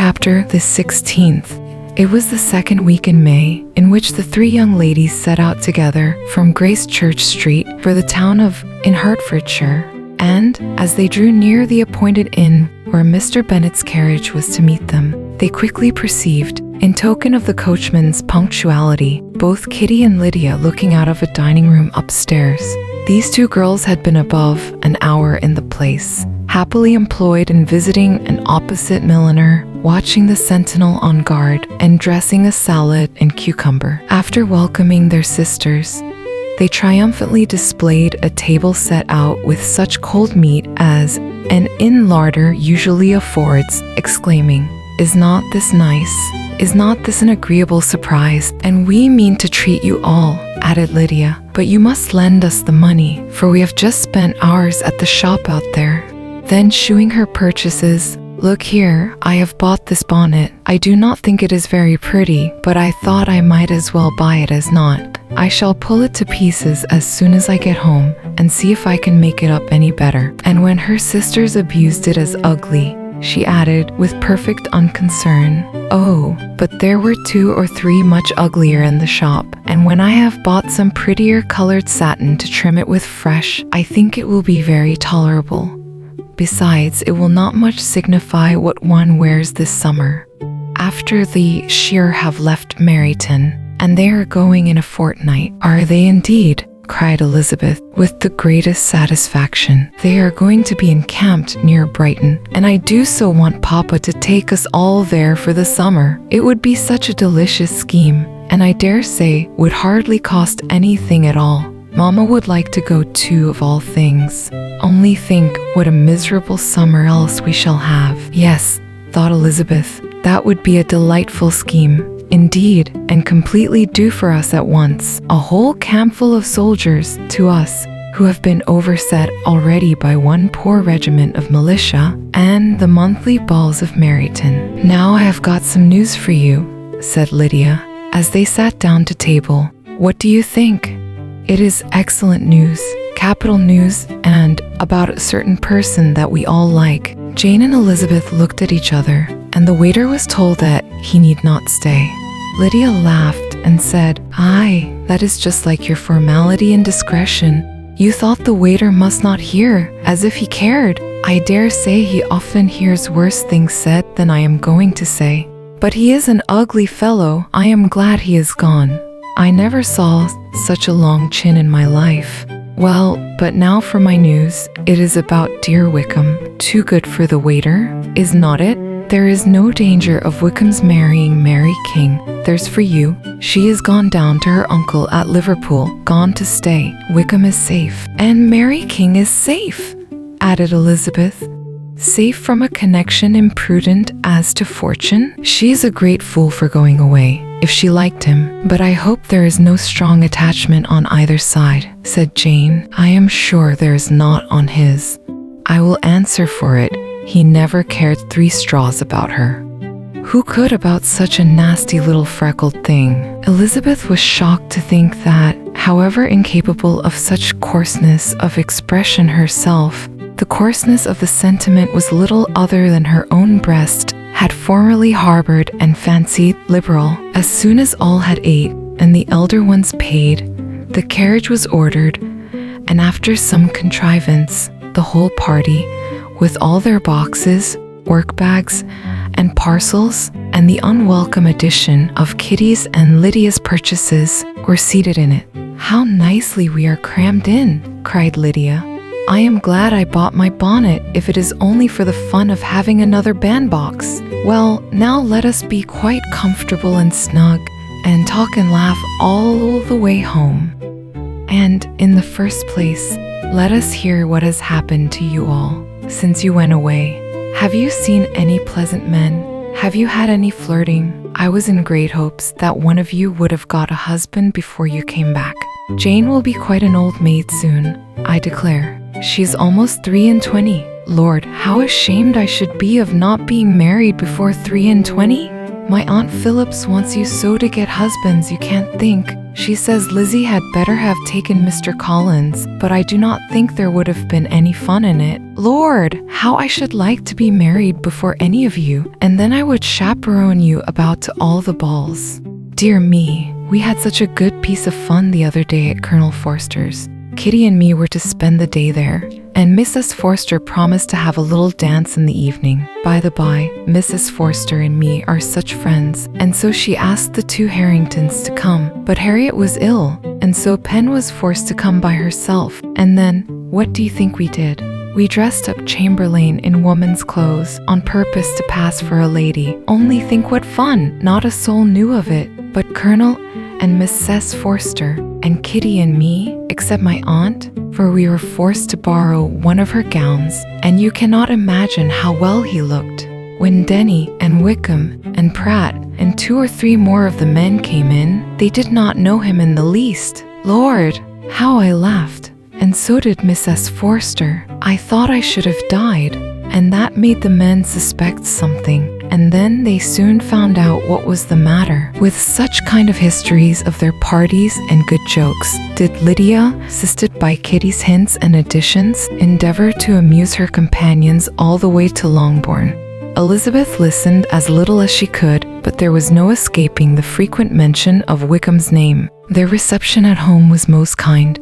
Chapter the 16th. It was the second week in May, in which the three young ladies set out together from Grace Church Street for the town of in Hertfordshire, and as they drew near the appointed inn where Mr. Bennet's carriage was to meet them, they quickly perceived, in token of the coachman's punctuality, both Kitty and Lydia looking out of a dining room upstairs. These two girls had been above an hour in the place, happily employed in visiting an opposite milliner, watching the sentinel on guard, and dressing a salad and cucumber. After welcoming their sisters, they triumphantly displayed a table set out with such cold meat as an inn larder usually affords, exclaiming, "Is not this nice? Is not this an agreeable surprise? And we mean to treat you all," added Lydia, "but you must lend us the money, for we have just spent ours at the shop out there." Then, shewing her purchases, "Look here, I have bought this bonnet. I do not think it is very pretty, but I thought I might as well buy it as not. I shall pull it to pieces as soon as I get home and see if I can make it up any better." And when her sisters abused it as ugly, she added with perfect unconcern, "Oh, but there were 2 or 3 much uglier in the shop, and when I have bought some prettier colored satin to trim it with fresh, I think it will be very tolerable. Besides, it will not much signify what one wears this summer. After the shear have left Meryton, and they are going in a fortnight." "Are they indeed?" cried Elizabeth with the greatest satisfaction. "They are going to be encamped near Brighton, and I do so want Papa to take us all there for the summer. It would be such a delicious scheme, and I dare say would hardly cost anything at all. Mama would like to go too, of all things. Only think what a miserable summer else we shall have." "Yes," thought Elizabeth, "that would be a delightful scheme. Indeed, and completely do for us at once. A whole campful of soldiers, to us, who have been overset already by one poor regiment of militia, and the monthly balls of Meryton." "Now I have got some news for you," said Lydia, as they sat down to table. "What do you think?" "It is excellent news, capital news, and about a certain person that we all like." Jane and Elizabeth looked at each other, and the waiter was told that he need not stay. Lydia laughed and said, "Aye, that is just like your formality and discretion. You thought the waiter must not hear, as if he cared. I dare say he often hears worse things said than I am going to say. But he is an ugly fellow. I am glad he is gone. I never saw such a long chin in my life. Well, but now for my news. It is about dear Wickham. Too good for the waiter, is not it? There is no danger of Wickham's marrying Mary King. There's for you. She is gone down to her uncle at Liverpool, gone to stay. Wickham is safe." "And Mary King is safe," added Elizabeth. "Safe from a connection imprudent as to fortune? She is a great fool for going away, if she liked him. But I hope there is no strong attachment on either side," said Jane. "I am sure there is not on his. I will answer for it, he never cared 3 straws about her. Who could about such a nasty little freckled thing?" Elizabeth was shocked to think that, however incapable of such coarseness of expression herself, the coarseness of the sentiment was little other than her own breast had formerly harbored and fancied liberal. As soon as all had ate and the elder ones paid, the carriage was ordered, and after some contrivance, the whole party, with all their boxes, work-bags, and parcels, and the unwelcome addition of Kitty's and Lydia's purchases, were seated in it. "How nicely we are crammed in," cried Lydia. "I am glad I bought my bonnet, if it is only for the fun of having another bandbox. Well, now let us be quite comfortable and snug, and talk and laugh all the way home. And, in the first place, let us hear what has happened to you all since you went away. Have you seen any pleasant men? Have you had any flirting? I was in great hopes that one of you would have got a husband before you came back. Jane will be quite an old maid soon, I declare. She's almost 23. Lord, how ashamed I should be of not being married before 23. My Aunt Phillips wants you so to get husbands you can't think. She says Lizzie had better have taken Mr. Collins, but I do not think there would have been any fun in it. Lord, how I should like to be married before any of you, and then I would chaperone you about to all the balls. Dear me, we had such a good piece of fun the other day at Colonel Forster's. Kitty and me were to spend the day there, and Mrs. Forster promised to have a little dance in the evening. By the by, Mrs. Forster and me are such friends, and so she asked the two Harringtons to come, but Harriet was ill, and so Pen was forced to come by herself. And then, what do you think we did? We dressed up Chamberlain in woman's clothes on purpose to pass for a lady. Only think what fun! Not a soul knew of it, but Colonel and Mrs. Forster, and Kitty and me, except my aunt, for we were forced to borrow one of her gowns, and you cannot imagine how well he looked. When Denny and Wickham and Pratt and 2 or 3 more of the men came in, they did not know him in the least. Lord, how I laughed, and so did Mrs. Forster. I thought I should have died, and that made the men suspect something. And then they soon found out what was the matter. With such kind of histories of their parties and good jokes, did Lydia, assisted by Kitty's hints and additions, endeavor to amuse her companions all the way to Longbourn. Elizabeth listened as little as she could, but there was no escaping the frequent mention of Wickham's name. Their reception at home was most kind.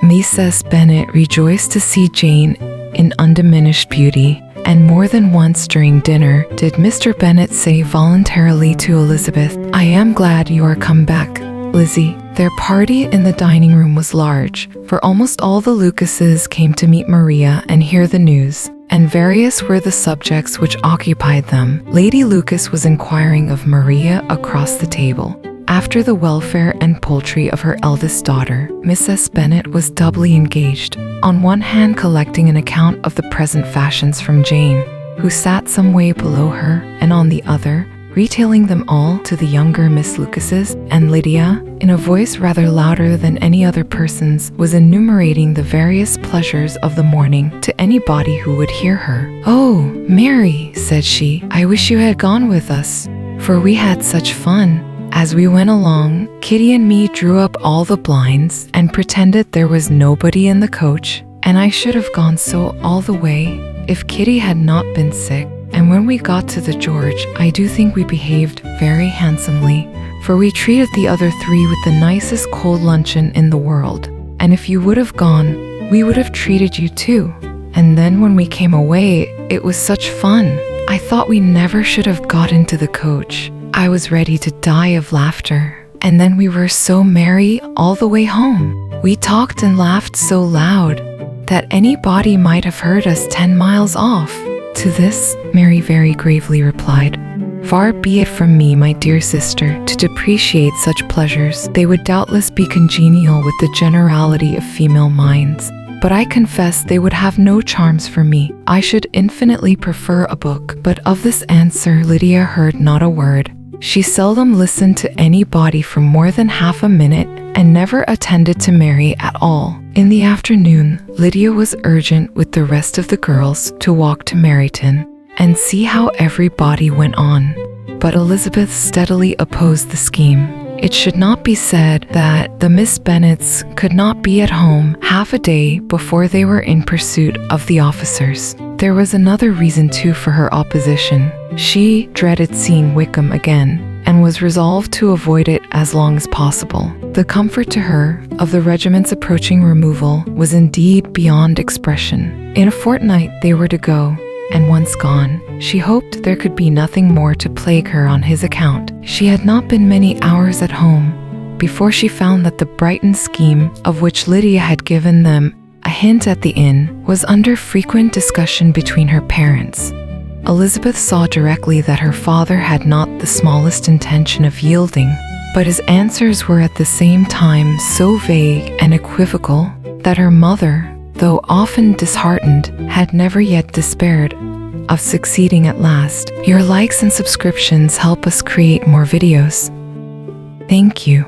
Mrs. Bennet rejoiced to see Jane in undiminished beauty, and more than once during dinner did Mr. Bennet say voluntarily to Elizabeth, "I am glad you are come back, Lizzie." Their party in the dining room was large, for almost all the Lucases came to meet Maria and hear the news, and various were the subjects which occupied them. Lady Lucas was inquiring of Maria across the table after the welfare and poultry of her eldest daughter. Mrs. Bennet was doubly engaged, on one hand collecting an account of the present fashions from Jane, who sat some way below her, and on the other, retailing them all to the younger Miss Lucases, and Lydia, in a voice rather louder than any other person's, was enumerating the various pleasures of the morning to anybody who would hear her. "Oh, Mary," said she, "I wish you had gone with us, for we had such fun." As we went along, Kitty and me drew up all the blinds and pretended there was nobody in the coach, and I should have gone so all the way if Kitty had not been sick. And when we got to the George, I do think we behaved very handsomely, for we treated the other 3 with the nicest cold luncheon in the world. And if you would have gone, we would have treated you too. And then when we came away, it was such fun. I thought we never should have got into the coach. I was ready to die of laughter. And then we were so merry all the way home. We talked and laughed so loud that anybody might have heard us 10 miles off. To this, Mary very gravely replied, "Far be it from me, my dear sister, to depreciate such pleasures. They would doubtless be congenial with the generality of female minds, but I confess they would have no charms for me. I should infinitely prefer a book." But of this answer Lydia heard not a word. She seldom listened to anybody for more than half a minute, and never attended to Mary at all. In the afternoon, Lydia was urgent with the rest of the girls to walk to Meryton and see how everybody went on. But Elizabeth steadily opposed the scheme. It should not be said that the Miss Bennets could not be at home half a day before they were in pursuit of the officers. There was another reason too for her opposition. She dreaded seeing Wickham again, and was resolved to avoid it as long as possible. The comfort to her of the regiment's approaching removal was indeed beyond expression. In a fortnight they were to go, and once gone, she hoped there could be nothing more to plague her on his account. She had not been many hours at home before she found that the Brighton scheme, of which Lydia had given them a hint at the inn, was under frequent discussion between her parents. Elizabeth saw directly that her father had not the smallest intention of yielding, but his answers were at the same time so vague and equivocal that her mother, though often disheartened, had never yet despaired of succeeding at last. Your likes and subscriptions help us create more videos. Thank you.